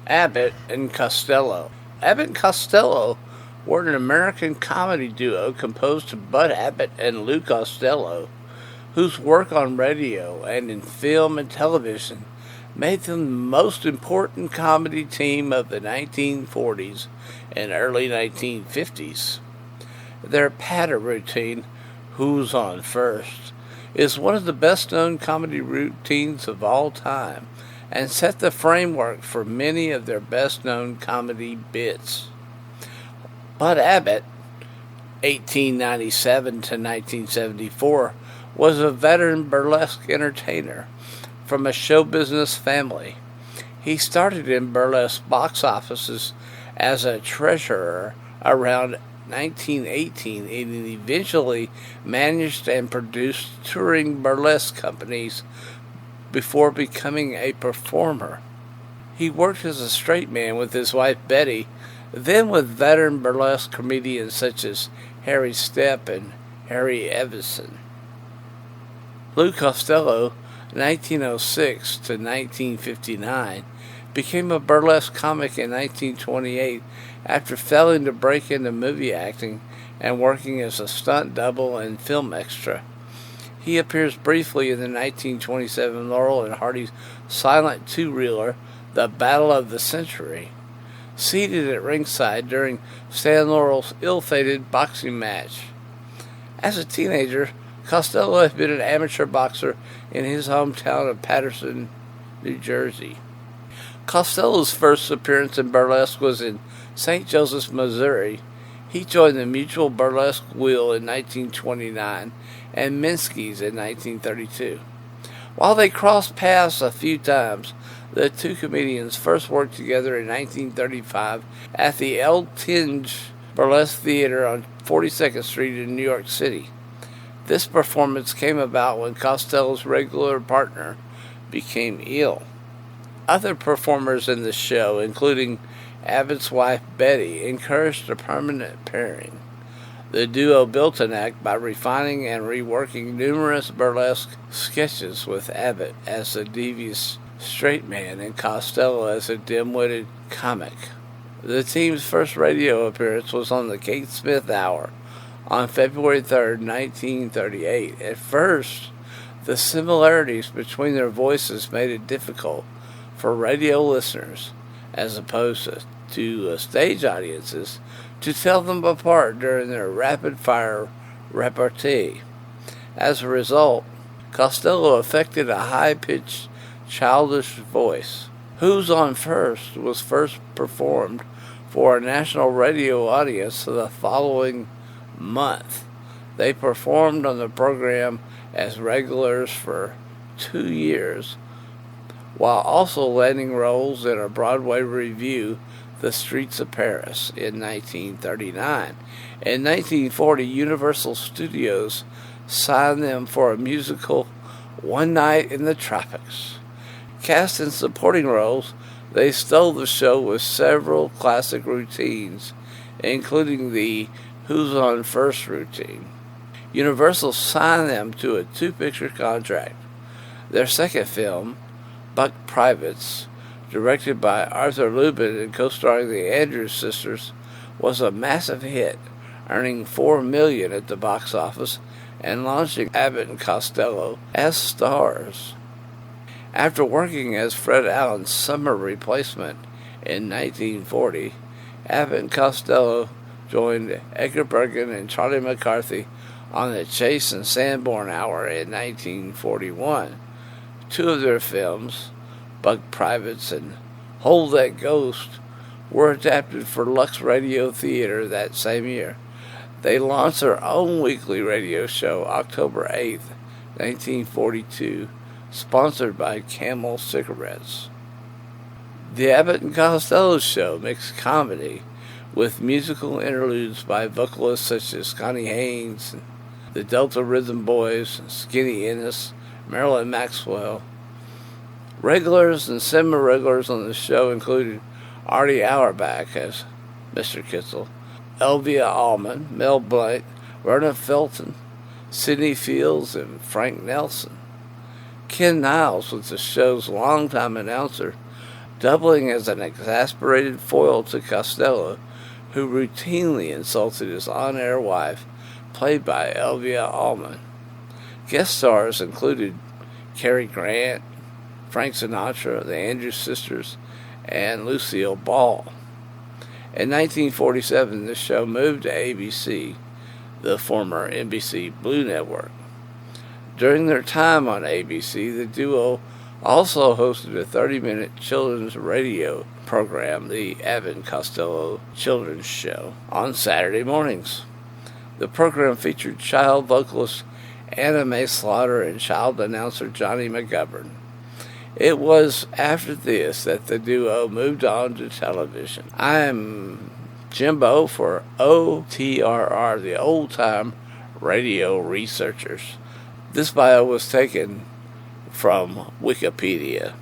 Abbott and Costello. Abbott and Costello were an American comedy duo composed of Bud Abbott and Lou Costello, whose work on radio and in film and television made them the most important comedy team of the 1940s and early 1950s. Their patter routine, Who's On First, is one of the best known comedy routines of all time and set the framework for many of their best known comedy bits. Bud Abbott, 1897 to 1974, was a veteran burlesque entertainer from a show business family. He started in burlesque box offices as a treasurer around 1918 and eventually managed and produced touring burlesque companies before becoming a performer. He worked as a straight man with his wife Betty, then with veteran burlesque comedians such as Harry Stepp and Harry Evanson. Lou Costello, 1906 to 1959, became a burlesque comic in 1928 after failing to break into movie acting and working as a stunt double and film extra. He appears briefly in the 1927 Laurel and Hardy's silent two-reeler, The Battle of the Century, seated at ringside during Stan Laurel's ill-fated boxing match. As a teenager, Costello had been an amateur boxer in his hometown of Paterson, New Jersey. Costello's first appearance in burlesque was in St. Joseph, Missouri. He joined the Mutual Burlesque Wheel in 1929 and Minsky's in 1932. While they crossed paths a few times, the two comedians first worked together in 1935 at the El Tinge Burlesque Theater on 42nd Street in New York City. This performance came about when Costello's regular partner became ill. Other performers in the show, including Abbott's wife Betty, encouraged a permanent pairing. The duo built an act by refining and reworking numerous burlesque sketches with Abbott as the devious straight man and Costello as a dim-witted comic. The team's first radio appearance was on the Kate Smith Hour on February 3, 1938. At first, the similarities between their voices made it difficult for radio listeners, as opposed to stage audiences, to tell them apart during their rapid-fire repartee. As a result, Costello affected a high-pitched, childish voice. Who's On First was first performed for a national radio audience the following month. They performed on the program as regulars for 2 years, while also landing roles in a Broadway revue, The Streets of Paris, in 1939. In 1940, Universal Studios signed them for a musical, One Night in the Tropics. Cast in supporting roles, they stole the show with several classic routines, including the Who's On First routine. Universal signed them to a 2-picture contract. Their second film, Buck Privates, directed by Arthur Lubin and co-starring the Andrews sisters, was a massive hit, earning $4 million at the box office and launching Abbott and Costello as stars. After working as Fred Allen's summer replacement in 1940, Abbott and Costello joined Edgar Bergen and Charlie McCarthy on the Chase and Sanborn Hour in 1941. Two of their films, Buck Privates and Hold That Ghost, were adapted for Lux Radio Theater that same year. They launched their own weekly radio show October 8th, 1942, sponsored by Camel Cigarettes. The Abbott and Costello Show mixed comedy with musical interludes by vocalists such as Connie Haynes, the Delta Rhythm Boys, Skinny Ennis, Marilyn Maxwell. Regulars and semi-regulars on the show included Artie Auerbach as Mr. Kitzel, Elvia Allman, Mel Blanc, Verna Felton, Sidney Fields, and Frank Nelson. Ken Niles was the show's longtime announcer, doubling as an exasperated foil to Costello, who routinely insulted his on-air wife, played by Elvia Allman. Guest stars included Cary Grant, Frank Sinatra, the Andrews Sisters, and Lucille Ball. In 1947, the show moved to ABC, the former NBC Blue Network. During their time on ABC, the duo also hosted a 30-minute children's radio program, the Abbott and Costello Children's Show, on Saturday mornings. The program featured child vocalist Anna Mae Slaughter and child announcer Johnny McGovern. It was after this that the duo moved on to television. I am Jimbo for OTRR, the Old Time Radio Researchers. This bio was taken from Wikipedia.